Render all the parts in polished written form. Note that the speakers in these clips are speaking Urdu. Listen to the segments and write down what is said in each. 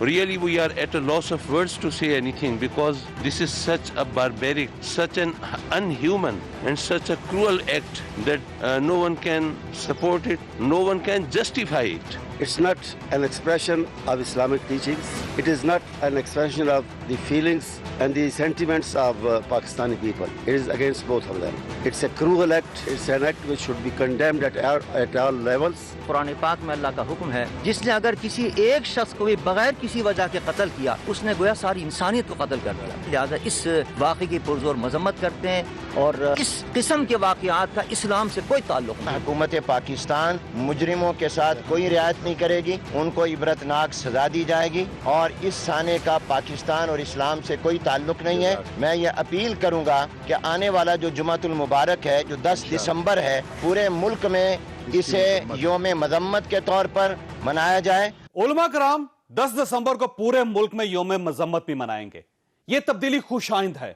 Really, we are at a loss of words to say anything because this is such a barbaric, such an unhuman and such a cruel act that no one can support it, no one can justify it. It's not an expression of Islamic teachings. It is not an expression of the feelings and the sentiments of Pakistani people. It is against both of them. It's a cruel act. It's an act which should be condemned at all levels. قرآن پاک میں اللہ کا حکم ہے جس نے اگر کسی ایک شخص کو بھی بغیر کسی وجہ کے قتل کیا اس نے گویا ساری انسانیت کو قتل کر دیا. لہذا اس واقعے کی پرزور مذمت کرتے ہیں اور اس قسم کے واقعات کا اسلام سے کوئی تعلق نہیں. حکومت پاکستان مجرموں کے ساتھ کوئی رعایت نہیں کرے گی, ان کو عبرتناک سزا دی جائے گی اور اس سانے کا پاکستان اور اسلام سے کوئی تعلق نہیں ہے. میں یہ اپیل کروں گا کہ آنے والا جو جمعۃ المبارک ہے جو 10 دسمبر ہے پورے ملک میں اسے یوم مذمت کے طور پر منایا جائے. علماء کرام 10 دسمبر کو پورے ملک میں یوم مذمت بھی منائیں گے. یہ تبدیلی خوش آئند ہے.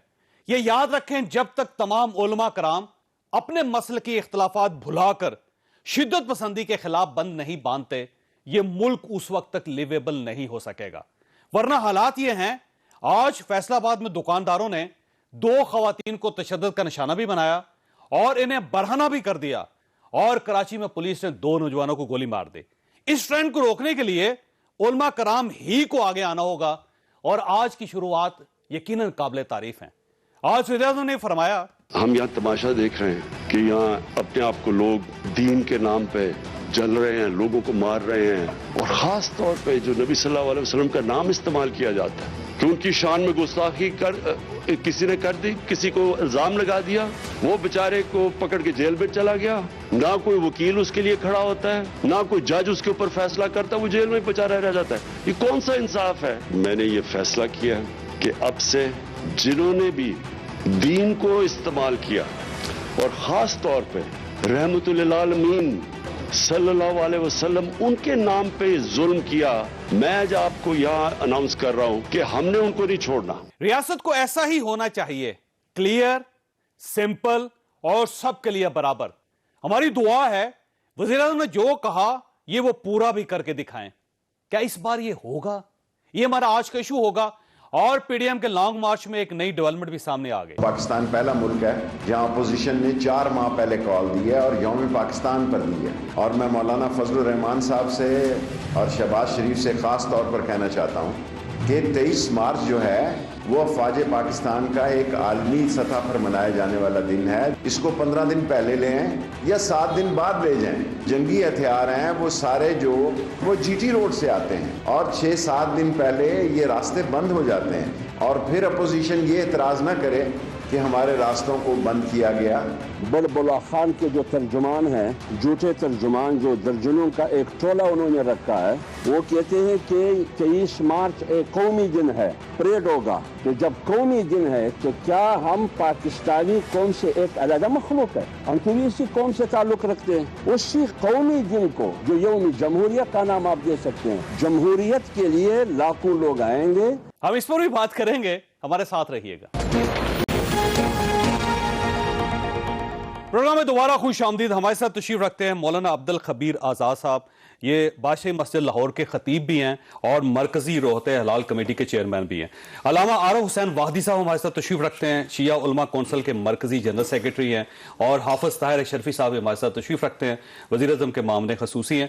یہ یاد رکھیں جب تک تمام علماء کرام اپنے مسلکی اختلافات بھلا کر شدت پسندی کے خلاف بند نہیں باندھتے یہ ملک اس وقت تک لیویبل نہیں ہو سکے گا. ورنہ حالات یہ ہیں آج فیصل آباد میں دکانداروں نے 2 خواتین کو تشدد کا نشانہ بھی بنایا اور انہیں برہنہ بھی کر دیا اور کراچی میں پولیس نے 2 نوجوانوں کو گولی مار دی. اس ٹرینڈ کو روکنے کے لیے علماء کرام ہی کو آگے آنا ہوگا اور آج کی شروعات یقیناً قابل تعریف ہیں. آج وزیر اعظم نے فرمایا ہم یہاں تماشا دیکھ رہے ہیں کہ یہاں اپنے آپ کو لوگ دین کے نام پہ جل رہے ہیں, لوگوں کو مار رہے ہیں اور خاص طور پہ جو نبی صلی اللہ علیہ وسلم کا نام استعمال کیا جاتا ہے کہ ان کی شان میں گستاخی کسی نے کر دی, کسی کو الزام لگا دیا, وہ بیچارے کو پکڑ کے جیل میں چلا گیا. نہ کوئی وکیل اس کے لیے کھڑا ہوتا ہے, نہ کوئی جج اس کے اوپر فیصلہ کرتا, وہ جیل میں بیچارہ رہ جاتا ہے. یہ کون سا انصاف ہے؟ میں نے یہ فیصلہ کیا کہ اب سے جنہوں نے بھی دین کو استعمال کیا اور خاص طور پہ رحمت للعالمین صلی اللہ علیہ وسلم ان کے نام پہ ظلم کیا, میں آج آپ کو یہاں اناؤنس کر رہا ہوں کہ ہم نے ان کو نہیں چھوڑنا. ریاست کو ایسا ہی ہونا چاہیے, کلیئر, سمپل اور سب کے لیے برابر. ہماری دعا ہے وزیر اعظم نے جو کہا یہ وہ پورا بھی کر کے دکھائیں. کیا اس بار یہ ہوگا؟ یہ ہمارا آج کا ایشو ہوگا. اور پی ڈی ایم کے لانگ مارچ میں ایک نئی ڈیولپمنٹ بھی سامنے آ گئی. پاکستان پہلا ملک ہے جہاں اپوزیشن نے 4 ماہ پہلے کال دی ہے اور یوم پاکستان پر دی ہے. اور میں مولانا فضل الرحمان صاحب سے اور شہباز شریف سے خاص طور پر کہنا چاہتا ہوں کہ 23 مارچ جو ہے وہ افواج پاکستان کا ایک عالمی سطح پر منایا جانے والا دن ہے. اس کو 15 دن پہلے لیں یا 7 دن بعد لے جائیں. جنگی ہتھیار ہیں وہ سارے جو وہ جی ٹی روڈ سے آتے ہیں اور 6-7 دن پہلے یہ راستے بند ہو جاتے ہیں اور پھر اپوزیشن یہ اعتراض نہ کرے کہ ہمارے راستوں کو بند کیا گیا. بلبلا خان کے جو ترجمان ہیں, جھوٹے ترجمان جو درجنوں کا ایک ٹولہ انہوں نے رکھا ہے, وہ کہتے ہیں کہ 23 مارچ ایک قومی دن ہے, پریڈ ہوگا. تو جب قومی دن ہے تو کیا ہم پاکستانی قوم سے ایک علیحدہ مخلوق ہے؟ ہم تو اسی قوم سے تعلق رکھتے ہیں. اسی قومی دن کو جو یوم جمہوریت کا نام آپ دے سکتے ہیں, جمہوریت کے لیے لاکھوں لوگ آئیں گے. ہم اس پر بھی بات کریں گے, ہمارے ساتھ رہیے گا. پروگرام میں دوبارہ خوش آمدید. ہمارے ساتھ تشریف رکھتے ہیں مولانا عبد الخبیر آزاد صاحب. یہ بادشاہی مسجد لاہور کے خطیب بھی ہیں اور مرکزی روحتے حلال کمیٹی کے چیئرمین بھی ہیں. علامہ عارف حسین واحدی صاحب ہمارے ساتھ تشریف رکھتے ہیں, شیعہ علماء کونسل کے مرکزی جنرل سیکرٹری ہیں. اور حافظ طاہر اشرفی صاحب ہمارے ساتھ تشریف رکھتے ہیں, وزیر اعظم کے معاون خصوصی ہیں.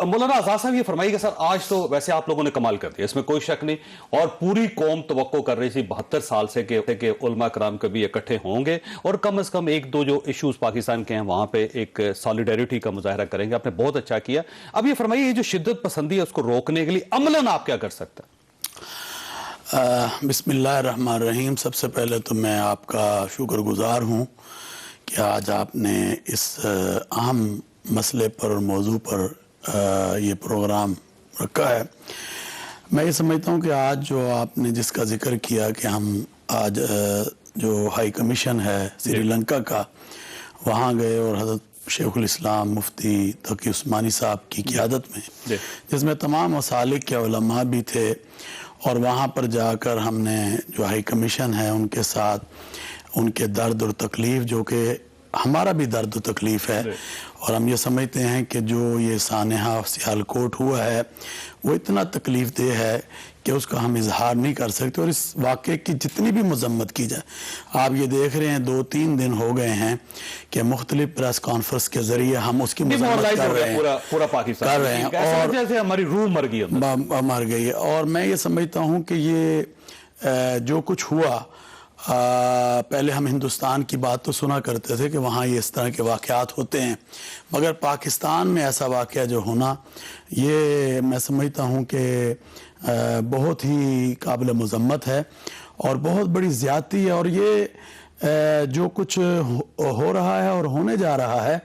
مولانا آزاد صاحب یہ فرمائیے کہ سر آج تو ویسے آپ لوگوں نے کمال کر دیا, اس میں کوئی شک نہیں, اور پوری قوم توقع کر رہی تھی 72 سال سے کہ علماء کرام کبھی اکٹھے ہوں گے اور کم از کم 1-2 جو ایشوز پاکستان کے ہیں وہاں پہ ایک سالیڈیرٹی کا مظاہرہ کریں گے. آپ نے بہت اچھا کیا. اب یہ فرمائیے یہ جو شدت پسندی ہے اس کو روکنے کے لیے عملاً آپ کیا کر سکتے ہیں؟ بسم اللہ الرحمن الرحیم. سب سے پہلے تو میں آپ کا شکر گزار ہوں کہ آج آپ نے اس اہم مسئلے پر اور موضوع پر یہ پروگرام رکھا ہے. میں یہ سمجھتا ہوں کہ آج جو آپ نے جس کا ذکر کیا کہ ہم آج جو ہائی کمیشن ہے سری لنکا کا وہاں گئے اور حضرت شیخ الاسلام مفتی تقی عثمانی صاحب کی قیادت میں، جس میں تمام مسالک کے علماء بھی تھے، اور وہاں پر جا کر ہم نے جو ہائی کمیشن ہے ان کے ساتھ ان کے درد اور تکلیف، جو کہ ہمارا بھی درد و تکلیف ہے، اور ہم یہ سمجھتے ہیں کہ جو یہ سانحہ سیالکوٹ ہوا ہے وہ اتنا تکلیف دہ ہے کہ اس کا ہم اظہار نہیں کر سکتے، اور اس واقعے کی جتنی بھی مذمت کی جائے، آپ یہ دیکھ رہے ہیں 2-3 دن ہو گئے ہیں کہ مختلف پریس کانفرنس کے ذریعے ہم اس کی مذمت کر رہے ہیں، پورا پاکستان اور جیسے ہماری روح مر گئی مر گئی ہے۔ اور میں یہ سمجھتا ہوں کہ یہ جو کچھ ہوا، پہلے ہم ہندوستان کی بات تو سنا کرتے تھے کہ وہاں یہ اس طرح کے واقعات ہوتے ہیں، مگر پاکستان میں ایسا واقعہ جو ہونا، یہ میں سمجھتا ہوں کہ بہت ہی قابل مذمت ہے اور بہت بڑی زیادتی ہے، اور یہ جو کچھ ہو رہا ہے اور ہونے جا رہا ہے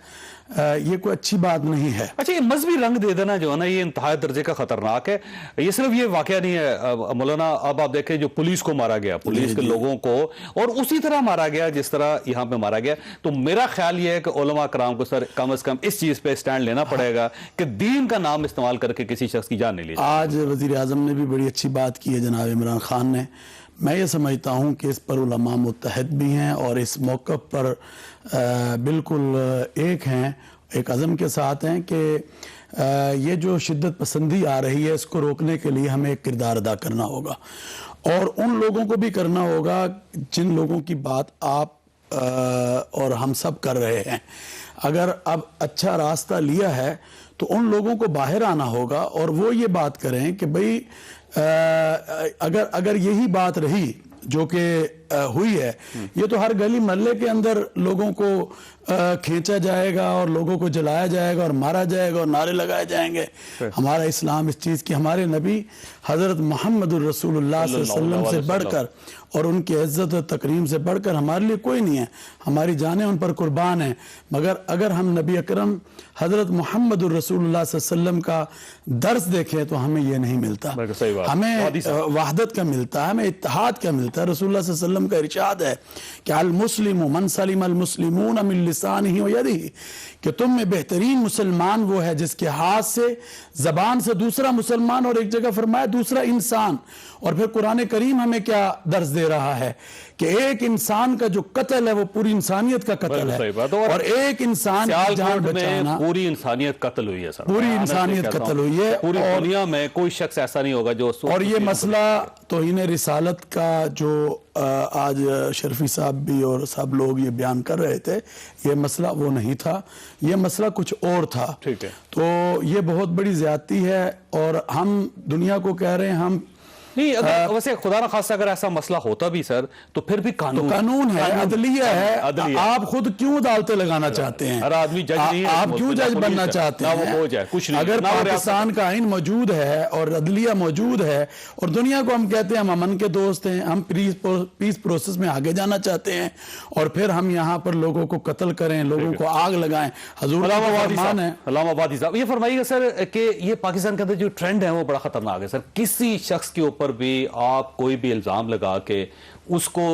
یہ کوئی اچھی بات نہیں ہے۔ اچھا، یہ مذہبی رنگ دے دینا جو ہے نا، یہ انتہائی درجے کا خطرناک ہے۔ یہ صرف یہ واقعہ نہیں ہے مولانا، اب آپ دیکھیں جو پولیس کو مارا گیا، پولیس کے لوگوں کو، اور اسی طرح مارا گیا جس طرح یہاں پہ مارا گیا، تو میرا خیال یہ ہے کہ علماء کرام کو سر کم از کم اس چیز پہ سٹینڈ لینا پڑے گا کہ دین کا نام استعمال کر کے کسی شخص کی جان نہیں لی جائے۔ آج وزیر اعظم نے بھی بڑی اچھی بات کی ہے جناب عمران خان نے، میں یہ سمجھتا ہوں کہ اس پر علماء متحد بھی ہیں اور اس موقف پر بالکل ایک ہیں، ایک عزم کے ساتھ ہیں کہ یہ جو شدت پسندی آ رہی ہے اس کو روکنے کے لیے ہمیں ایک کردار ادا کرنا ہوگا، اور ان لوگوں کو بھی کرنا ہوگا جن لوگوں کی بات آپ اور ہم سب کر رہے ہیں۔ اگر اب اچھا راستہ لیا ہے تو ان لوگوں کو باہر آنا ہوگا اور وہ یہ بات کریں کہ بھئی اگر یہی بات رہی جو کہ ہوئی ہے، یہ تو ہر گلی محلے کے اندر لوگوں کو کھینچا جائے گا اور لوگوں کو جلایا جائے گا اور مارا جائے گا اور نعرے لگائے جائیں گے۔ ہمارا اسلام اس چیز کی، ہمارے نبی حضرت محمد الرسول اللہ صلی اللہ علیہ وسلم سے بڑھ کر اور ان کی عزت و تکریم سے بڑھ کر ہمارے لیے کوئی نہیں ہے، ہماری جانیں ان پر قربان ہیں، مگر اگر ہم نبی اکرم حضرت محمد الرسول اللہ صلی اللہ علیہ وسلم کا درس دیکھیں تو ہمیں یہ نہیں ملتا، ہمیں وحدت کا ملتا ہے، ہمیں اتحاد کا ملتا ہے۔ رسول اللہ صلی اللہ علیہ وسلم کا ارشاد ہے کہ المسلم من سلم المسلمون من لسانہ و یدہ، کہ تم میں بہترین مسلمان وہ ہے جس کے ہاتھ سے، زبان سے دوسرا مسلمان، اور ایک جگہ فرمایا دوسرا انسان۔ اور پھر قرآن کریم ہمیں کیا درس دے رہا ہے کہ ایک انسان کا جو قتل ہے وہ پوری انسانیت کا قتل ہے، اور ایک انسان کی جان بچانا، پوری انسانیت قتل ہوئی ہے سر، پوری انسانیت قتل ہوئی ہے، پوری دنیا میں کوئی شخص ایسا نہیں ہوگا جو، اور یہ مسئلہ توہین رسالت کا جو آج شرفی صاحب بھی اور سب لوگ یہ بیان کر رہے تھے، یہ مسئلہ وہ نہیں تھا، یہ مسئلہ کچھ اور تھا۔ تو یہ بہت بڑی زیادتی ہے، اور ہم دنیا کو کہہ رہے ہیں ہم نہیں، اگر ویسے خدا نہ خواستہ اگر ایسا مسئلہ ہوتا بھی سر تو پھر بھی قانون ہے، عدلیہ ہے، آپ خود کیوں عدالتیں لگانا چاہتے ہیں؟ ہر آدمی جج نہیں ہے، آپ کیوں جج بننا چاہتے ہیں؟ اگر پاکستان کا آئین موجود ہے اور عدلیہ موجود ہے اور دنیا کو ہم کہتے ہیں ہم امن کے دوست ہیں، ہم پیس پروسیس میں آگے جانا چاہتے ہیں، اور پھر ہم یہاں پر لوگوں کو قتل کریں، لوگوں کو آگ لگائیں، حضور فرمان ہے۔ علامہ آبادی صاحب یہ فرمائیے گا سر کہ یہ پاکستان کے اندر جو ٹرینڈ ہے وہ بڑا خطرناک ہے سر، کسی شخص کے اوپر بھی آپ کوئی بھی الزام لگا کے اس کو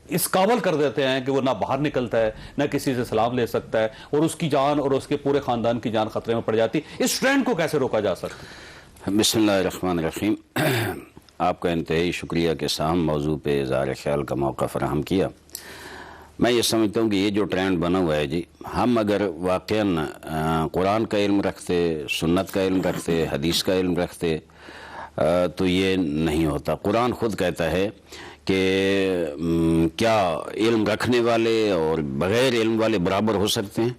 اس قابل کر دیتے ہیں کہ وہ نہ باہر نکلتا ہے، نہ کسی سے سلام لے سکتا ہے، اور اس کی جان اور اس کے پورے خاندان کی جان خطرے میں پڑ جاتی۔ اس ٹرینڈ کو کیسے روکا جا سکتا ہے؟ بسم اللہ الرحمن الرحیم۔ آپ کا انتہائی شکریہ کہ سام موضوع پہ اظہار خیال کا موقع فراہم کیا۔ میں یہ سمجھتا ہوں کہ یہ جو ٹرینڈ بنا ہوا ہے جی، ہم اگر واقعاً قرآن کا علم رکھتے، سنت کا علم رکھتے، حدیث کا علم رکھتے تو یہ نہیں ہوتا۔ قرآن خود کہتا ہے کہ کیا علم رکھنے والے اور بغیر علم والے برابر ہو سکتے ہیں؟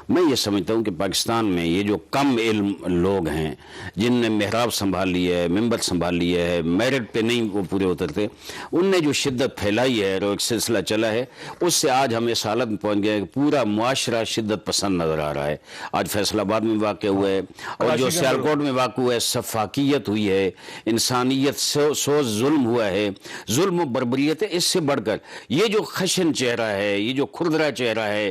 میں یہ سمجھتا ہوں کہ پاکستان میں یہ جو کم علم لوگ ہیں جن نے محراب سنبھال لیا ہے، ممبر سنبھال لیا ہے، میرٹ پہ نہیں وہ پورے اترتے، ان نے جو شدت پھیلائی ہے اور ایک سلسلہ چلا ہے، اس سے آج ہم اس حالت میں پہنچ گئے کہ پورا معاشرہ شدت پسند نظر آ رہا ہے۔ آج فیصل آباد میں واقع ہوا ہے اور جو سیالکوٹ میں واقع ہوا ہے، سفاکیت ہوئی ہے، انسانیت سوز ظلم ہوا ہے، ظلم و بربریت ہے۔ اس سے بڑھ کر یہ جو خشن چہرہ ہے، یہ جو کھردرا چہرہ ہے،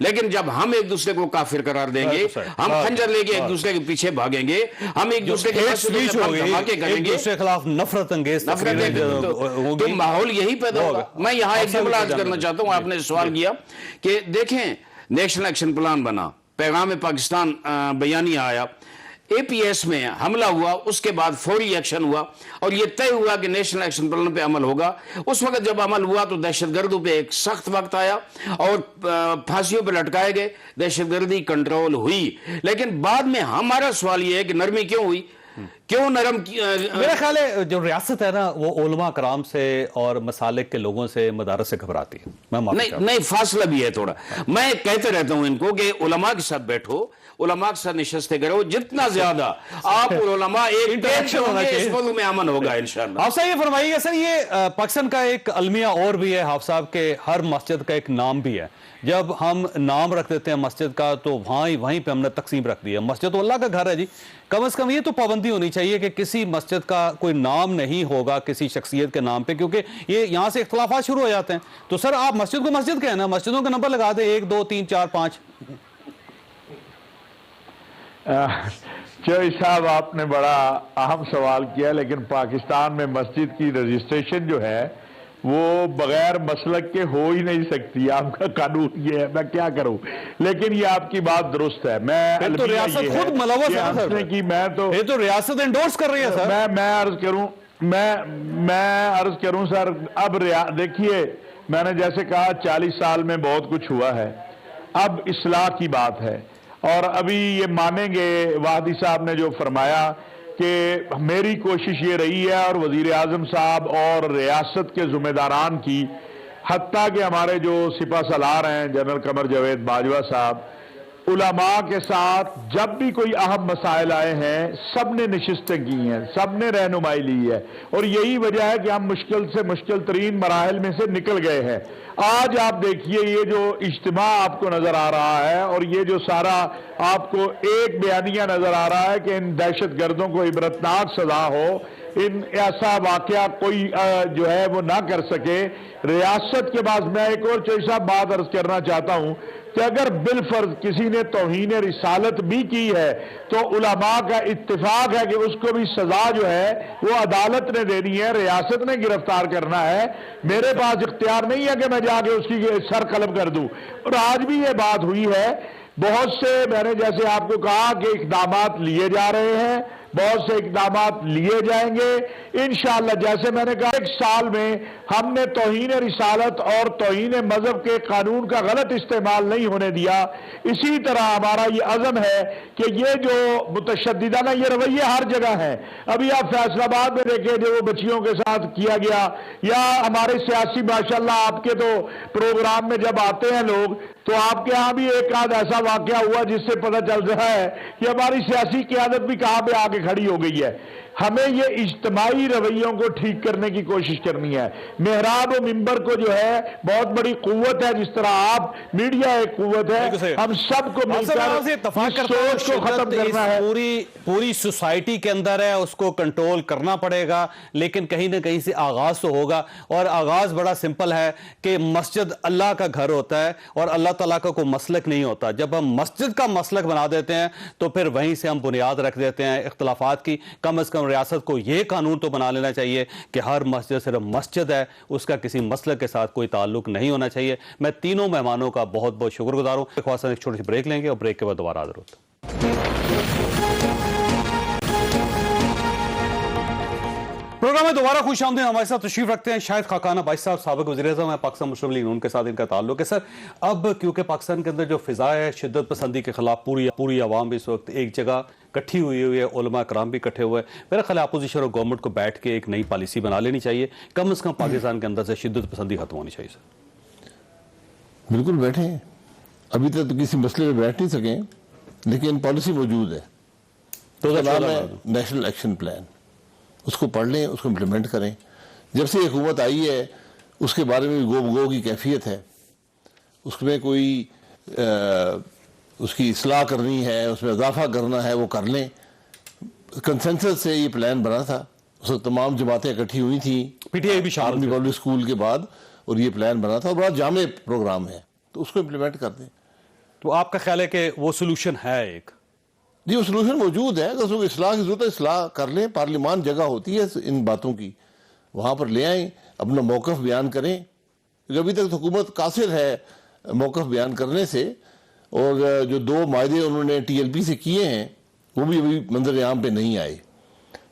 لیکن جب ہم ایک دوسرے کو کافر قرار دیں گے، ہم خنجر لے کے ایک دوسرے کے پیچھے بھاگیں گے، ہم ایک دوسرے کے دھماکے کریں گے، دوسرے خلاف نفرت انگیز تو ماحول یہی پیدا ہوگا۔ میں یہاں ایک جملہ عرض کرنا چاہتا ہوں، آپ نے سوال کیا کہ دیکھیں نیشنل ایکشن پلان بنا، پیغام پاکستان بیانیہ آیا، اے پی ایس میں حملہ ہوا، اس کے بعد فوری ایکشن ہوا اور یہ طے ہوا کہ نیشنل ایکشن پلان پہ عمل ہوگا۔ اس وقت جب عمل ہوا تو دہشت گردوں پہ ایک سخت وقت آیا اور پھانسیوں پہ لٹکائے گئے، دہشت گردی کنٹرول ہوئی، لیکن بعد میں ہمارا سوال یہ ہے کہ نرمی کیوں ہوئی، کیوں نرم؟ میرا خیال ہے جو ریاست ہے نا وہ علماء کرام سے اور مسالک کے لوگوں سے، مدارس سے گھبراتی ہے۔ نہیں، فاصلہ بھی ہے تھوڑا۔ میں کہتے رہتا ہوں ان کو کہ علماء کے ساتھ بیٹھو، علماء کے ساتھ نشستیں کرو، جتنا زیادہ آپ علماء ایک انٹریکشن ہونا چاہیے، اس موضوع میں امن ہوگا انشاءاللہ۔ آپ صاحب یہ فرمائیے گا سر، یہ پاکستان کا ایک المیہ اور بھی ہے حافظ صاحب کے، ہر مسجد کا ایک نام بھی ہے۔ جب ہم نام رکھ دیتے ہیں مسجد کا تو وہیں پہ ہم نے تقسیم رکھ دی ہے۔ مسجد تو اللہ کا گھر ہے جی، کم از کم یہ تو پابندی ہونی چاہیے کہ کسی مسجد کا کوئی نام نہیں ہوگا کسی شخصیت کے نام پہ، کیونکہ یہ یہاں سے اختلافات شروع ہو جاتے ہیں۔ تو سر آپ مسجد کو مسجد کہنا، مسجدوں کا نمبر لگا دیں 1 2 3 4 5۔ چوئی صاحب آپ نے بڑا اہم سوال کیا، لیکن پاکستان میں مسجد کی رجسٹریشن جو ہے وہ بغیر مسلک کے ہو ہی نہیں سکتی، آپ کا قانون یہ ہے، میں کیا کروں، لیکن یہ آپ کی بات درست ہے۔ میں تو ریاست خود ملوث ہے سر، یہ تو ریاست انڈورس کر رہی ہے سر۔ میں عرض کروں سر، اب دیکھیے میں نے جیسے کہا 40 سال میں بہت کچھ ہوا ہے، اب اصلاح کی بات ہے، اور ابھی یہ مانیں گے وادی صاحب نے جو فرمایا کہ میری کوشش یہ رہی ہے اور وزیر اعظم صاحب اور ریاست کے ذمہ داران کی، حتیٰ کہ ہمارے جو سپہ سالار ہیں جنرل قمر جاوید باجوہ صاحب، علماء کے ساتھ جب بھی کوئی اہم مسائل آئے ہیں سب نے نشستیں کی ہیں، سب نے رہنمائی لی ہے، اور یہی وجہ ہے کہ ہم مشکل سے مشکل ترین مراحل میں سے نکل گئے ہیں۔ آج آپ دیکھیے یہ جو اجتماع آپ کو نظر آ رہا ہے اور یہ جو سارا آپ کو ایک بیانیہ نظر آ رہا ہے کہ ان دہشت گردوں کو عبرتناک سزا ہو، ان ایسا واقعہ کوئی جو ہے وہ نہ کر سکے۔ ریاست کے بعد میں ایک اور چوئی صاحب بات عرض کرنا چاہتا ہوں کہ اگر بالفرض کسی نے توہین رسالت بھی کی ہے تو علماء کا اتفاق ہے کہ اس کو بھی سزا جو ہے وہ عدالت نے دینی ہے، ریاست نے گرفتار کرنا ہے۔ میرے پاس اختیار نہیں ہے کہ میں جا کے اس کی سر قلم کر دوں، اور آج بھی یہ بات ہوئی ہے۔ بہت سے میں نے جیسے آپ کو کہا کہ اقدامات لیے جا رہے ہیں، بہت سے اقدامات لیے جائیں گے انشاءاللہ۔ جیسے میں نے کہا 1 سال میں ہم نے توہین رسالت اور توہین مذہب کے قانون کا غلط استعمال نہیں ہونے دیا۔ اسی طرح ہمارا یہ عزم ہے کہ یہ جو متشددانہ یہ رویے ہر جگہ ہیں، ابھی آپ فیصل آباد میں دیکھیں جو وہ بچیوں کے ساتھ کیا گیا، یا ہمارے سیاسی ماشاءاللہ آپ کے تو پروگرام میں جب آتے ہیں لوگ تو آپ کے ہاں بھی ایک آدھ ایسا واقعہ ہوا جس سے پتہ چل رہا ہے کہ ہماری سیاسی قیادت بھی کہاں پہ آگے کھڑی ہو گئی ہے۔ ہمیں یہ اجتماعی رویوں کو ٹھیک کرنے کی کوشش کرنی ہے۔ محراب و منبر کو جو ہے بہت بڑی قوت ہے، جس طرح آپ میڈیا ایک قوت ہے، ہم سب کو مل کر سوچ کو ختم کرنا ہے۔ پوری سوسائٹی کے اندر ہے، اس کو کنٹرول کرنا پڑے گا، لیکن کہیں نہ کہیں سے آغاز تو ہوگا، اور آغاز بڑا سمپل ہے کہ مسجد اللہ کا گھر ہوتا ہے اور اللہ تعالیٰ کا کوئی مسلک نہیں ہوتا۔ جب ہم مسجد کا مسلک بنا دیتے ہیں تو پھر وہیں سے ہم بنیاد رکھ دیتے ہیں اختلافات کی۔ کم از کم ریاست کو یہ قانون تو بنا لینا چاہیے کہ ہر مسجد صرف مسجد ہے، اس کا کسی مسلک کے ساتھ کوئی تعلق نہیں ہونا چاہیے۔ میں تینوں مہمانوں کا بہت بہت شکر گزار ہوں۔ خواصاً ایک چھوٹی سی بریک لیں گے اور بریک کے بعد دوبارہ حاضر ہوتے ہیں۔ پروگرام میں دوبارہ خوش آمدید، ہمارے ساتھ تشریف رکھتے ہیں شاہد خاقان عباسی صاحب، سابق وزیر اعظم ہیں پاکستان مسلم لیگ، ان کے ساتھ ان کا تعلق ہے۔ سر اب کیونکہ پاکستان کے اندر جو فضا ہے شدت پسندی کے خلاف، پوری عوام اس وقت ایک جگہ کٹھی ہوئی ہے، علماء کرام بھی کٹھے ہوئے ہیں، میرا خیال اپوزیشن اور گورنمنٹ کو بیٹھ کے ایک نئی پالیسی بنا لینی چاہیے، کم از کم پاکستان کے اندر سے شدت پسندی ختم ہونی چاہیے۔ سر بالکل بیٹھے ہیں، ابھی تک تو کسی مسئلے پہ بیٹھ نہیں سکیں، لیکن پالیسی موجود ہے، تو نام ہے نیشنل ایکشن پلان، اس کو پڑھ لیں، اس کو امپلیمنٹ کریں۔ جب سے حکومت آئی ہے اس کے بارے میں گو بگو کی کیفیت ہے، اس میں کوئی اس کی اصلاح کرنی ہے، اس میں اضافہ کرنا ہے، وہ کر لیں۔ کنسنسس سے یہ پلان بنا تھا، اس وقت تمام جماعتیں اکٹھی ہوئی تھیں، پی ٹی آئی بھی شامل آرمی پبلک اسکول کے بعد، اور یہ پلان بنا تھا اور بڑا جامع پروگرام ہے۔ تو اس کو امپلیمنٹ کر دیں. تو آپ کا خیال ہے کہ وہ سولوشن ہے ایک؟ جی وہ سولوشن موجود ہے. اگر اس کو اصلاح کی ضرورت ہے اصلاح کر لیں. پارلیمان جگہ ہوتی ہے ان باتوں کی, وہاں پر لے آئیں, اپنا موقف بیان کریں. ابھی تک حکومت قاصر ہے موقف بیان کرنے سے, اور جو 2 معاہدے انہوں نے ٹی ایل پی سے کیے ہیں وہ بھی ابھی منظر عام پہ نہیں آئے.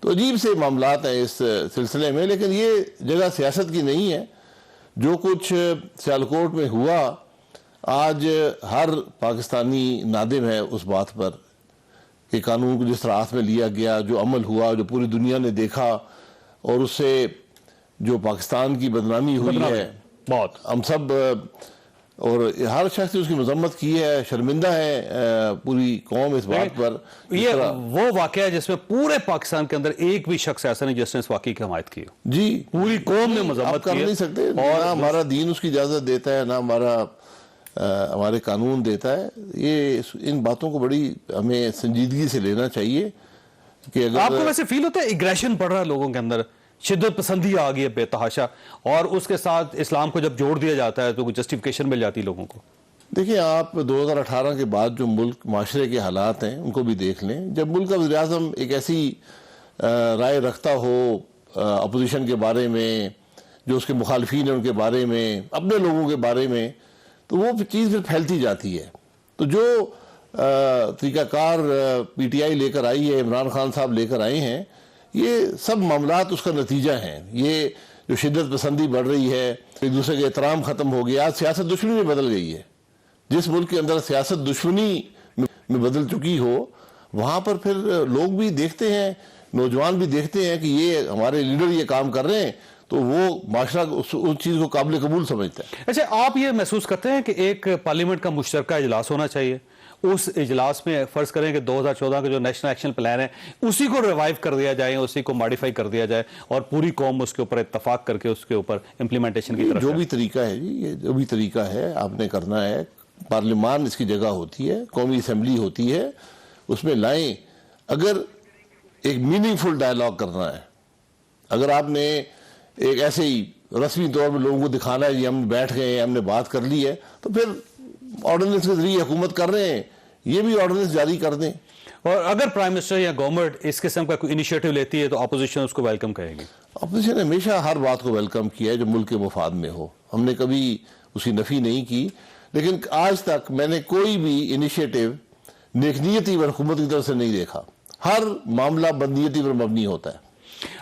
تو عجیب سے معاملات ہیں اس سلسلے میں. لیکن یہ جگہ سیاست کی نہیں ہے. جو کچھ سیالکوٹ میں ہوا, آج ہر پاکستانی نادم ہے اس بات پر کہ قانون کو جس طرح ہاتھ میں لیا گیا, جو عمل ہوا, جو پوری دنیا نے دیکھا, اور اس سے جو پاکستان کی بدنامی ہوئی ہے بہت, ہم سب اور ہر شخص نے اس کی مذمت کی ہے. شرمندہ ہے پوری قوم اس بات پر. یہ وہ واقعہ ہے جس میں پورے پاکستان کے اندر ایک بھی شخص ایسا نہیں جس نے اس واقعے کی حمایت کی. جی پوری قوم نے مذمت آپ کر کی ہے. نہیں سکتے, اور نہ ہمارا دین اس کی اجازت دیتا ہے, نہ ہمارے قانون دیتا ہے. یہ ان باتوں کو بڑی ہمیں سنجیدگی سے لینا چاہیے. کہ اگر آپ کو ویسے فیل ہوتا ہے ایگریشن پڑ رہا ہے لوگوں کے اندر, شدت پسندی آ گئی ہے بے تحاشا, اور اس کے ساتھ اسلام کو جب جوڑ دیا جاتا ہے تو کوئی جسٹیفیکیشن مل جاتی ہے لوگوں کو؟ دیکھیں آپ 2018 کے بعد جو ملک معاشرے کے حالات ہیں ان کو بھی دیکھ لیں. جب ملک کا وزیر اعظم ایک ایسی رائے رکھتا ہو اپوزیشن کے بارے میں, جو اس کے مخالفین ہیں ان کے بارے میں, اپنے لوگوں کے بارے میں, تو وہ چیز پھر پھیلتی جاتی ہے. تو جو طریقہ کار پی ٹی آئی لے کر آئی ہے, عمران خان صاحب لے کر آئے ہیں, یہ سب معاملات اس کا نتیجہ ہیں. یہ جو شدت پسندی بڑھ رہی ہے, ایک دوسرے کا احترام ختم ہو گیا, آج سیاست دشمنی میں بدل گئی ہے. جس ملک کے اندر سیاست دشمنی میں بدل چکی ہو, وہاں پر پھر لوگ بھی دیکھتے ہیں, نوجوان بھی دیکھتے ہیں کہ یہ ہمارے لیڈر یہ کام کر رہے ہیں, تو وہ معاشرہ اس چیز کو قابل قبول سمجھتا ہے. اچھا, آپ یہ محسوس کرتے ہیں کہ ایک پارلیمنٹ کا مشترکہ اجلاس ہونا چاہیے, اس اجلاس میں فرض کریں کہ 2014 کا جو نیشنل ایکشن پلان ہے اسی کو ریوائیو کر دیا جائے, اسی کو ماڈیفائی کر دیا جائے, اور پوری قوم اس کے اوپر اتفاق کر کے اس کے اوپر امپلیمنٹیشن کی طرف جو بھی طریقہ ہے جی, یہ جو بھی طریقہ ہے آپ نے کرنا ہے. پارلیمان اس کی جگہ ہوتی ہے, قومی اسمبلی ہوتی ہے, اس میں لائیں. اگر ایک میننگ فل ڈائلاگ کرنا ہے, اگر آپ نے ایک ایسے ہی رسمی طور پر لوگوں کو دکھانا ہے جی ہم بیٹھ گئے ہیں, ہم نے بات کر لی ہے, تو پھر آرڈیننس کے ذریعے حکومت کر رہے ہیں, یہ بھی آرڈیننس جاری کر دیں. اور اگر پرائم منسٹر یا گورنمنٹ اس قسم کا کوئی انیشیٹو لیتی ہے تو اپوزیشن اس کو ویلکم کرے گی. اپوزیشن نے ہمیشہ ہر بات کو ویلکم کیا ہے جو ملک کے مفاد میں ہو. ہم نے کبھی اس کی نفی نہیں کی, لیکن آج تک میں نے کوئی بھی انیشیٹو نیک نیتی پر حکومت کی طرف سے نہیں دیکھا. ہر معاملہ بدنیتی پر مبنی ہوتا ہے.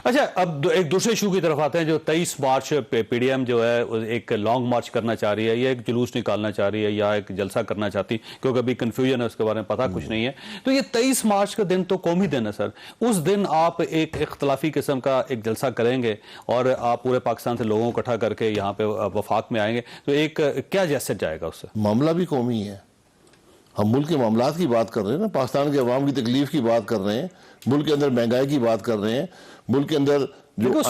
اچھا, اب ایک دوسرے ایشو کی طرف آتے ہیں. جو 23 مارچ پی ڈی ایم جو ہے ایک لانگ مارچ کرنا چاہ رہی ہے, یا ایک جلوس نکالنا چاہ رہی ہے, یا ایک جلسہ کرنا چاہتی, کیونکہ ابھی کنفیوژن ہے اس کے بارے میں, پتہ کچھ نہیں ہے. تو یہ 23 مارچ کا دن تو قومی دن ہے سر, اس دن آپ ایک اختلافی قسم کا ایک جلسہ کریں گے اور آپ پورے پاکستان سے لوگوں کو اکٹھا کر کے یہاں پہ وفاق میں آئیں گے, تو ایک کیا جیسے جائے گا اس سے؟ معاملہ بھی قومی ہے. ہم ملک کے معاملات کی بات کر رہے ہیں نا, پاکستان کے عوام کی تکلیف کی بات کر رہے ہیں, ملک کے اندر مہنگائی کی بات کر رہے ہیں, ملک کے اندر جو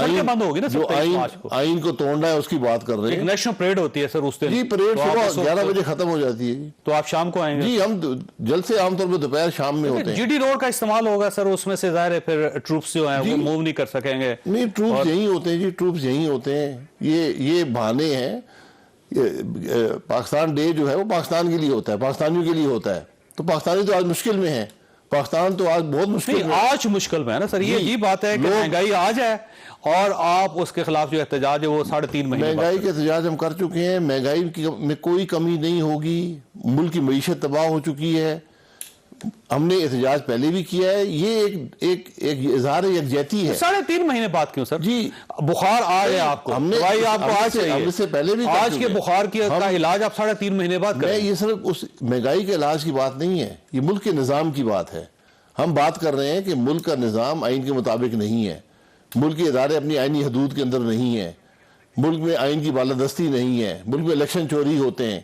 آئین کو توڑنا ہے اس کی بات کر رہے ہیں. ایک نیشنل پریڈ ہوتی ہے سر اس دن. جی پریڈ صبح 11 بجے ختم ہو جاتی ہے. تو آپ شام کو آئیں گے؟ جی ہم جلسے عام طور پہ دوپہر شام میں ہوتے ہیں. جی ڈی روڈ کا استعمال ہوگا سر, اس میں سے ظاہر ہے پھر ٹروپس جو ہیں وہ موو نہیں کر سکیں گے. نہیں, ٹروپس یہیں ہوتے ہیں جی, ٹروپس یہیں ہوتے ہیں. یہ بہانے ہیں. پاکستان ڈے جو ہے وہ پاکستان کے لیے ہوتا ہے, پاکستانیوں کے لیے ہوتا ہے. تو پاکستانی تو آج مشکل میں ہیں, پاکستان تو آج بہت مشکل میں ہے. آج مشکل میں ہے نا سر, یہ بات ہے کہ مہنگائی آج ہے اور آپ اس کے خلاف جو احتجاج ہے وہ 3.5 مہینے. مہنگائی کے احتجاج ہم کر چکے ہیں, مہنگائی میں کوئی کمی نہیں ہوگی. ملک کی معیشت تباہ ہو چکی ہے, ہم نے احتجاج پہلے بھی کیا ہے. یہ ایک اظہار یکجہتی ہے. 3.5 مہینے بعد کیوں سر؟ جی بخار آ ہے آپ کو, دوائی آپ کو آج چاہیے, اس سے پہلے بھی آج کے بخار کا علاج آپ 3.5 مہینے بعد کریں. یہ صرف اس مہنگائی کے علاج کی بات نہیں ہے, یہ ملک کے نظام کی بات ہے. ہم بات کر رہے ہیں کہ ملک کا نظام آئین کے مطابق نہیں ہے, ملک کے ادارے اپنی آئینی حدود کے اندر نہیں ہیں, ملک میں آئین کی بالادستی نہیں ہے, ملک میں الیکشن چوری ہوتے ہیں.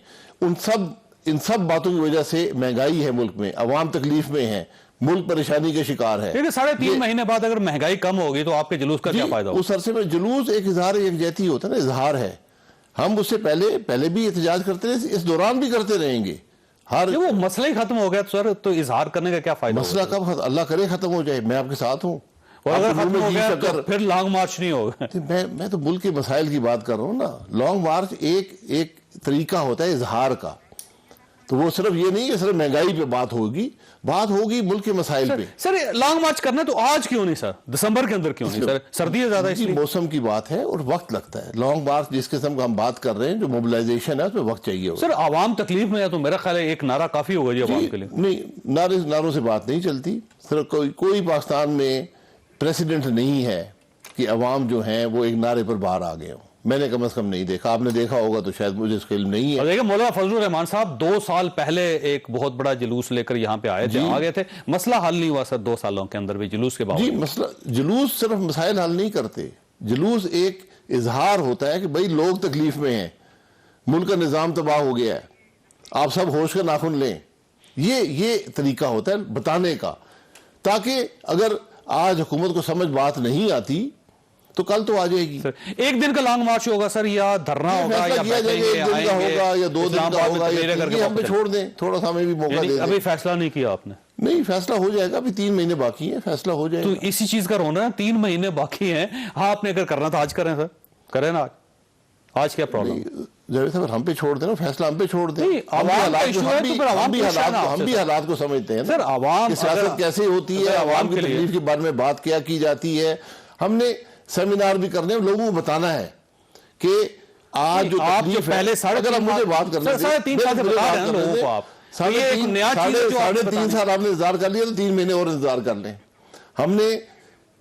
ان سب باتوں کی وجہ سے مہنگائی ہے ملک میں, عوام تکلیف میں ہے, ملک پریشانی کے شکار ہے. لیکن 3.5 مہینے بعد اگر مہنگائی کم ہوگی تو آپ کے جلوس کا کیا فائدہ ہوگا؟ اس عرصے میں جلوس ایک اظہار یکجہتی ہوتا ہے نا, اظہار ہے. ہم اس سے پہلے بھی احتجاج کرتے رہے, اس دوران بھی کرتے رہیں گے. وہ مسئلہ ہی ختم ہو گیا تو سر, تو اظہار کرنے کا کیا فائدہ؟ مسئلہ کب اللہ کرے ختم ہو جائے, میں آپ کے ساتھ ہوں. اور اگر آپ کو ختم منہ ہو میں گیا گھی تو شکر- پھر لانگ مارچ نہیں ہوگا. میں تو ملک کے مسائل کی بات کر رہا ہوں نا. لانگ مارچ ایک طریقہ ہوتا ہے اظہار کا. تو وہ صرف یہ نہیں کہ صرف مہنگائی پہ بات ہوگی ملک کے مسائل پہ. سر لانگ مارچ کرنا تو آج کیوں نہیں سر؟ دسمبر کے اندر کیوں نہیں سر؟ سردی ہے زیادہ اس لیے. موسم کی بات ہے اور وقت لگتا ہے. لانگ مارچ جس قسم کا ہم بات کر رہے ہیں جو موبلائزیشن ہے اس میں وقت چاہیے ہوگا. سر عوام تکلیف میں ہے تو میرا خیال ہے ایک نعرہ کافی ہوگا جی عوام کے لیے. نہیں, نعروں سے بات نہیں چلتی. صرف کوئی پاکستان میں پریسیڈنٹ نہیں ہے کہ عوام جو ہیں وہ ایک نعرے پر باہر آ گئے ہوں. میں نے کم از کم نہیں دیکھا. آپ نے دیکھا ہوگا تو شاید مجھے اس کا علم نہیں ہے. اور دیکھیں مولانا فضل الرحمان صاحب 2 سال پہلے ایک بہت بڑا جلوس لے کر یہاں پہ آئے تھے, آ گئے تھے. مسئلہ حل نہیں ہوا سر 2 سالوں کے اندر بھی جلوس کے باوجود. مسئلہ جلوس صرف مسائل حل نہیں کرتے. جلوس ایک اظہار ہوتا ہے کہ بھئی لوگ تکلیف میں ہیں, ملک کا نظام تباہ ہو گیا ہے, آپ سب ہوش کا ناخن لیں. یہ طریقہ ہوتا ہے بتانے کا, تاکہ اگر آج حکومت کو سمجھ بات نہیں آتی تو کل تو آ جائے گی. ایک دن کا لانگ مارچ ہوگا سر یا دھرنا ہوگا یا ایک دن کا ہوگا یا 2 دن کا ہوگا, یہ ہم پہ چھوڑ دیں, تھوڑا سا ہمیں بھی موقع دے دیں. ابھی فیصلہ نہیں کیا آپ نے؟ نہیں, فیصلہ ہو جائے گا. ابھی 3 مہینے باقی ہیں, فیصلہ ہو جائے گا. تو اسی چیز کا رونا ہے, 3 مہینے باقی ہیں. ہاں آپ نے اگر کرنا تھا آج کریں سر, کریں نا آج کیا پرابلم؟ جاوید صاحب ہم پہ چھوڑ دیں نا, فیصلہ ہم پہ چھوڑ دیں. ہم بھی حالات کو سمجھتے ہیں سر. عوام سیاست کیسے ہوتی ہے, عوام کی تکلیف کے بارے میں بات کیا کی جاتی ہے. ہم نے سیمینار بھی کرنے, لوگوں کو بتانا ہے کہ آج جو تکلیف ہے, اگر آپ مجھے بات کرنا سر 3.5 سال سے بتا رہے ہیں لوگوں کو آپ, 3.5 سال آپ نے انتظار کر لیا تو 3 مہینے اور انتظار کر لیں. ہم نے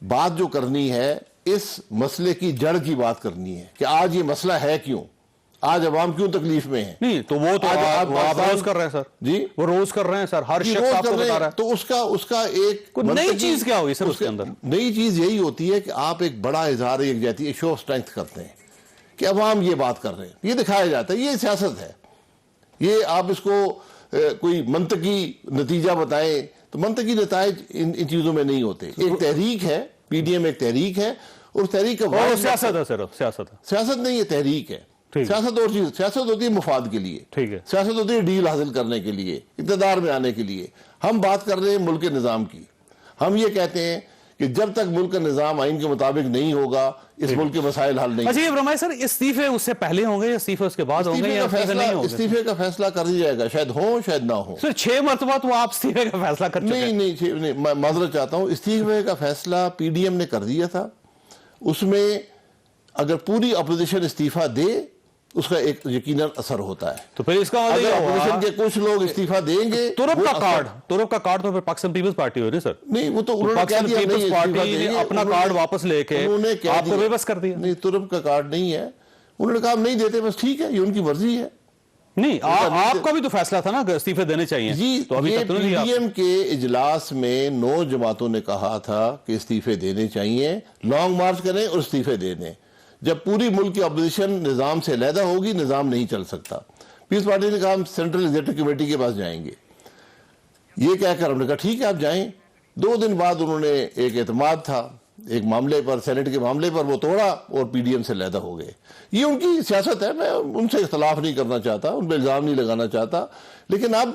بات جو کرنی ہے اس مسئلے کی جڑ کی بات کرنی ہے کہ آج یہ مسئلہ ہے کیوں, آج عوام کیوں تکلیف میں ہے. نہیں تو وہ تو آپ روز کر رہے ہیں سر. جی وہ روز کر رہے ہیں سر, ہر شخص آپ کو بتا رہا ہے. تو اس کا ایک نئی چیز کیا ہوگی سر اس کے اندر؟ نئی چیز یہی ہوتی ہے کہ آپ ایک بڑا اظہار یکجہتی, ایک شو آف اسٹرینتھ کرتے ہیں کہ عوام یہ بات کر رہے ہیں, یہ دکھایا جاتا ہے. یہ سیاست ہے. یہ آپ اس کو کوئی منطقی نتیجہ بتائیں تو منطقی نتائج ان چیزوں میں نہیں ہوتے. ایک تحریک ہے, پی ڈی ایم ایک تحریک ہے, اور تحریک کا سیاست ہے سر. سیاست نہیں, یہ تحریک ہے. سیاست اور چیز, سیاست ہوتی ہے مفاد کے لیے, سیاست ہوتی ہے ڈیل حاصل کرنے کے لیے, اقتدار میں آنے کے لیے. ہم بات کر رہے ہیں ملک کے نظام کی. ہم یہ کہتے ہیں کہ جب تک ملک کا نظام آئین کے مطابق نہیں ہوگا اس ملک کے مسائل حل نہیں. اچھا یہ فرمائے سر, استعفے اس سے پہلے ہوں گے یا استعفے اس کے بعد ہوں گے یا نہیں ہوں گے؟ استعفے کا فیصلہ کر دیا جائے گا, شاید ہوں شاید نہ ہوں. سر 6 مرتبہ تو آپ استعفے کا فیصلہ کر چکے ہیں. نہیں, میں معذرت چاہتا ہوں. استعفے کا فیصلہ پی ڈی ایم نے کر دیا تھا. اس میں اگر پوری اپوزیشن استعفیٰ دے اس کا ایک یقیناً اثر ہوتا ہے. تو پھر اس کا اگر اپوزیشن کے کچھ لوگ استعفیٰ دیں گے, ترک کا کارڈ تو پھر پاکستان پیپلز پارٹی ہو رہی سر. نہیں, وہ تو انہوں نے کہہ دیا پیپلز پارٹی نے اپنا کارڈ واپس لے کے آپ کو بے بس کر دیا. نہیں, ترک کا کارڈ نہیں ہے, انہوں نے کہا ہم نہیں دیتے, بس ٹھیک ہے, یہ ان کی مرضی ہے. نہیں, آپ کا بھی تو فیصلہ تھا نا کہ استعفے دینے چاہیے. جی, یہ پی ڈی ایم کے اجلاس میں 9 جماعتوں نے کہا تھا کہ استعفے دینے چاہیے, لانگ مارچ کریں اور استعفے دے دیں. جب پوری ملک کی اپوزیشن نظام سے علیحدہ ہوگی نظام نہیں چل سکتا. پیپلز پارٹی نے کہا ہم سینٹرل ایگزیکٹو کمیٹی کے پاس جائیں گے. یہ کہہ کر ہم نے کہا ٹھیک ہے آپ جائیں. 2 دن بعد انہوں نے ایک اعتماد تھا ایک معاملے پر, سینٹ کے معاملے پر, وہ توڑا اور پی ڈی ایم سے علیحدہ ہو گئے. یہ ان کی سیاست ہے, میں ان سے اختلاف نہیں کرنا چاہتا, ان پہ الزام نہیں لگانا چاہتا. لیکن اب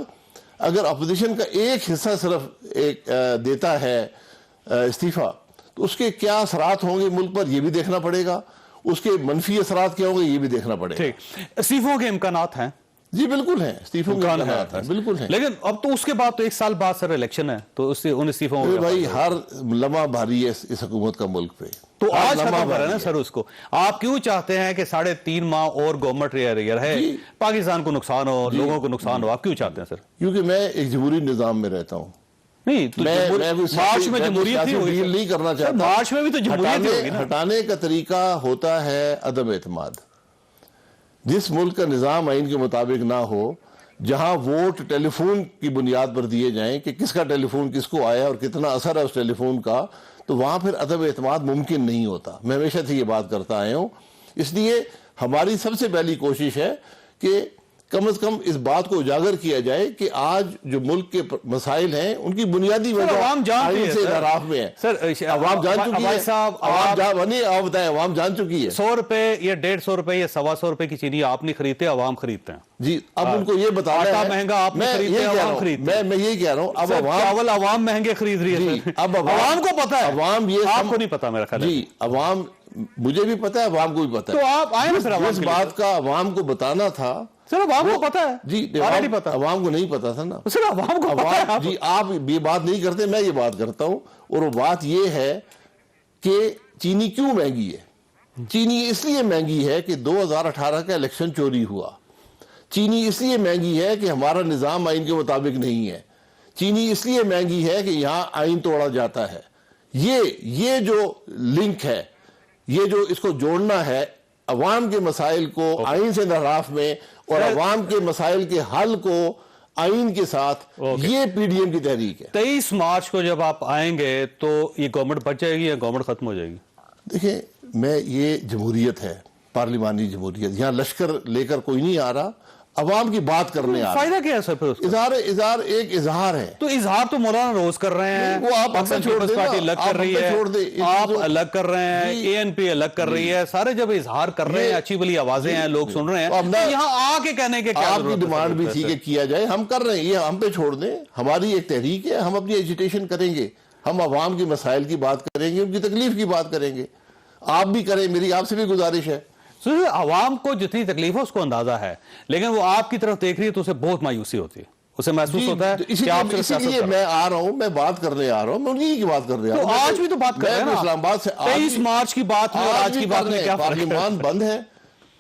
اگر اپوزیشن کا ایک حصہ صرف ایک دیتا ہے استعفیٰ تو اس کے کیا اثرات ہوں گے ملک پر, یہ بھی دیکھنا پڑے گا. اس کے منفی اثرات کیا ہوں گے یہ بھی دیکھنا پڑے گا. استعفوں کے امکانات ہیں؟ جی بالکل ہیں, استعفوں کے امکانات ہیں, بالکل ہیں. لیکن اب تو اس کے بعد تو 1 سال بعد سر الیکشن ہے, تو ان استعفوں بھائی ہر لمحہ بھاری ہے اس حکومت کا ملک پہ. تو آج ختم کر رہے ہیں سر اس کو. آپ کیوں چاہتے ہیں کہ 3.5 ماہ اور گورنمنٹ رہے, پاکستان کو نقصان ہو, لوگوں کو نقصان ہو, آپ کیوں چاہتے ہیں سر؟ کیونکہ میں ایک جمہوری نظام میں رہتا ہوں. نہیں, مارچ میں جمہوریت نہیں کرنا چاہتا. مارچ میں بھی تو جمہوریت ہوگی نا. ہٹانے کا طریقہ ہوتا ہے عدم اعتماد. جس ملک کا نظام آئین کے مطابق نہ ہو, جہاں ووٹ ٹیلی فون کی بنیاد پر دیے جائیں کہ کس کا ٹیلی فون کس کو آیا اور کتنا اثر ہے اس ٹیلی فون کا, تو وہاں پھر عدم اعتماد ممکن نہیں ہوتا. میں ہمیشہ سے یہ بات کرتا آیا ہوں. اس لیے ہماری سب سے پہلی کوشش ہے کہ کم از کم اس بات کو اجاگر کیا جائے کہ آج جو ملک کے مسائل ہیں ان کی بنیادی وجہ آئین سے انحراف میں ہے. سر عوام جان چکی ہے, آپ بتائیں, عوام جان چکی ہے. 100 روپے یا 150 روپے یا 125 روپے کی چینی آپ نہیں خریدتے, عوام خریدتے ہیں. جی اب ان کو یہ بتانا ہے, مہنگا آپ نہیں خریدتے, عوام خریدتے ہیں. میں یہی کہہ رہا ہوں, اب چاول عوام مہنگے خرید رہی ہے. اب عوام کو پتا ہے, عوام یہ آپ کو نہیں پتا میرا خیال ہے. جی عوام, مجھے بھی پتا ہے, عوام کو بھی پتا ہے. تو آپ آئیں نا سر, اس بات کا عوام کو بتانا تھا. سر عوام کو پتا ہے. جی نہیں پتا, عوام کو نہیں پتا تھا نا. سر عوام کو پتا ہے. جی آپ یہ بات نہیں کرتے, میں یہ بات کرتا ہوں. اور وہ بات یہ ہے کہ چینی کیوں مہنگی ہے. چینی اس لیے مہنگی ہے کہ 2018 کا الیکشن چوری ہوا. چینی اس لیے مہنگی ہے کہ ہمارا نظام آئین کے مطابق نہیں ہے. چینی اس لیے مہنگی ہے کہ یہاں آئین توڑا جاتا ہے. یہ جو لنک ہے, یہ جو اس کو جوڑنا ہے عوام کے مسائل کو آئین سے انحراف میں اور عوام کے مسائل کے حل کو آئین کے ساتھ, یہ پی ڈی ایم کی تحریک ہے. 23 مارچ کو جب آپ آئیں گے تو یہ گورنمنٹ بچ جائے گی یا گورنمنٹ ختم ہو جائے گی؟ دیکھیں, یہ جمہوریت ہے, پارلیمانی جمہوریت. یہاں لشکر لے کر کوئی نہیں آ رہا, عوام کی بات کرنے آ رہا. فائدہ کیا ہے سر پھر اس کا؟ اظہار ایک اظہار ہے. تو اظہار تو مولانا روز کر رہے ہیں, وہ آپ پاکستان پیپلز پارٹی الگ کر رہی ہے, آپ الگ کر رہے ہیں, اے این پی الگ کر رہی ہے. سارے جب اظہار کر رہے ہیں, اچھی بلی آوازیں ہیں, لوگ سن رہے ہیں, تو یہاں آ کے کہنے کے کیا ضرورت ہے؟ آپ کی ڈیمانڈ بھی تھی کہ کیا جائے, ہم کر رہے ہیں, یہ ہم پہ چھوڑ دیں. ہماری ایک تحریک ہے, ہم اپنی ایجیٹیشن کریں گے, ہم عوام کے مسائل کی بات کریں گے, ان کی تکلیف کی بات کریں گے. آپ بھی کریں, میری آپ سے بھی گزارش ہے. عوام کو جتنی تکلیف ہے اس کو اندازہ ہے, لیکن وہ آپ کی طرف دیکھ رہی ہے تو اسے بہت مایوسی ہوتی ہے, اسے محسوس ہوتا ہے کہ آپ صرف اسی لیے میں آ رہا ہوں, میں بات کرنے آ رہا ہوں, میں انہی کی بات کر رہا ہوں. تو آج بھی تو بات کر رہے ہیں نا, اسلام آباد سے 23 مارچ کی بات میں اور آج کی بات میں کیا فرق ہے؟ پارلیمان بند ہے,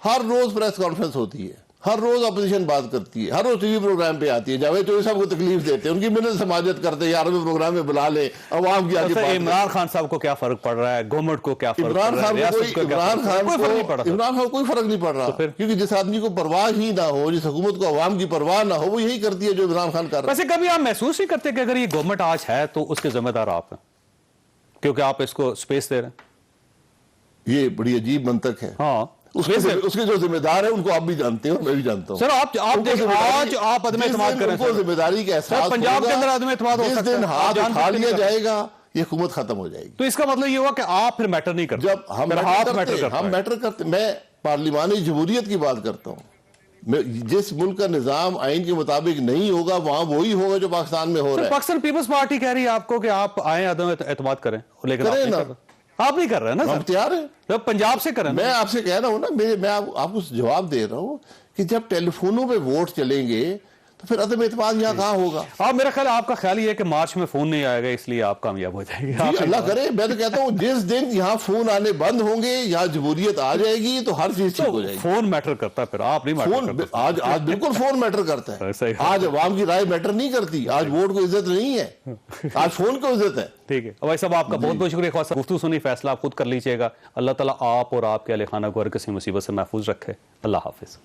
ہر روز پریس کانفرنس ہوتی ہے, ہر روز اپوزیشن بات کرتی ہے, ہر روز ٹی وی پروگرام پہ آتی ہے. جاوید چودھری صاحب کو تکلیف دیتے ہیں, ان کی منت سماجت کرتے ہیں, 11ویں پروگرام میں بلا لیں, عوام کی آگے بات کریں. عمران خان صاحب کو کیا فرق پڑ رہا ہے, گورنمنٹ کو کیا فرق پڑ رہا ہے, عمران خان کو کوئی فرق نہیں پڑ رہا, کیونکہ جس آدمی کو پرواہ ہی نہ ہو, جس حکومت کو عوام کی پرواہ نہ ہو, وہ یہی کرتی ہے جو عمران خان کر رہا ہے. ویسے کبھی آپ محسوس نہیں کرتے کہ اگر یہ گورنمنٹ آج ہے تو اس کے ذمہ دار آپ ہیں, کیونکہ آپ اس کو سپیس دے رہے ہیں؟ یہ بڑی عجیب منطق ہے. ہاں, اس کے جو ذمہ دار ہیں ان کو آپ بھی جانتے ہیں اور میں بھی جانتا ہوں. سر آج آپ عدم اعتماد کریں, ان کو ذمہ داری کا احساس پنجاب کے اندر عدم اعتماد ہو سکتا ہے, جس دن ہاتھ اٹھا لیا جائے گا یہ حکومت ختم ہو جائے گی. تو اس کا مطلب یہ ہوا کہ آپ پھر میٹر نہیں کرتے. جب ہم میٹر کرتے, میں پارلیمانی جمہوریت کی بات کرتا ہوں. جس ملک کا نظام آئین کے مطابق نہیں ہوگا وہاں وہی ہوگا جو پاکستان میں ہو رہا ہے. پاکستان پیپلز پارٹی کہہ رہی ہے آپ کو کہ آپ آئیں عدم اعتماد کریں, لیکن آپ نہیں کر رہے ہیں نا. ہم تیار ہیں, پنجاب سے کریں. میں آپ سے کہہ رہا ہوں نا, میں آپ کو جواب دے رہا ہوں کہ جب ٹیلی فونوں پہ ووٹ چلیں گے تو پھر عدم اعتماد یہاں کہاں ہوگا. میرا خیال آپ کا خیال یہ ہے کہ مارچ میں فون نہیں آئے گا اس لیے آپ کامیاب ہو جائے گے. اللہ کرے, میں تو کہتا ہوں جس دن یہاں فون آنے بند ہوں گے, یہاں جمہوریت آ جائے گی تو ہر چیز ٹھیک ہو جائے گی. فون میٹر کرتا ہے, پھر آپ نہیں میٹر کرتے. آج بالکل فون میٹر کرتا ہے. آج عوام کی رائے میٹر نہیں کرتی, آج ووٹ کو عزت نہیں ہے, آج فون کو عزت ہے. ٹھیک ہے بھائی صاحب, آپ کا بہت بہت شکریہ. خواص گفتگو سنی, فیصلہ آپ خود کر لیجئے گا. اللہ تعالیٰ آپ اور آپ کے اہل خانہ کو ہر کسی مصیبت سے محفوظ رکھے. اللہ حافظ.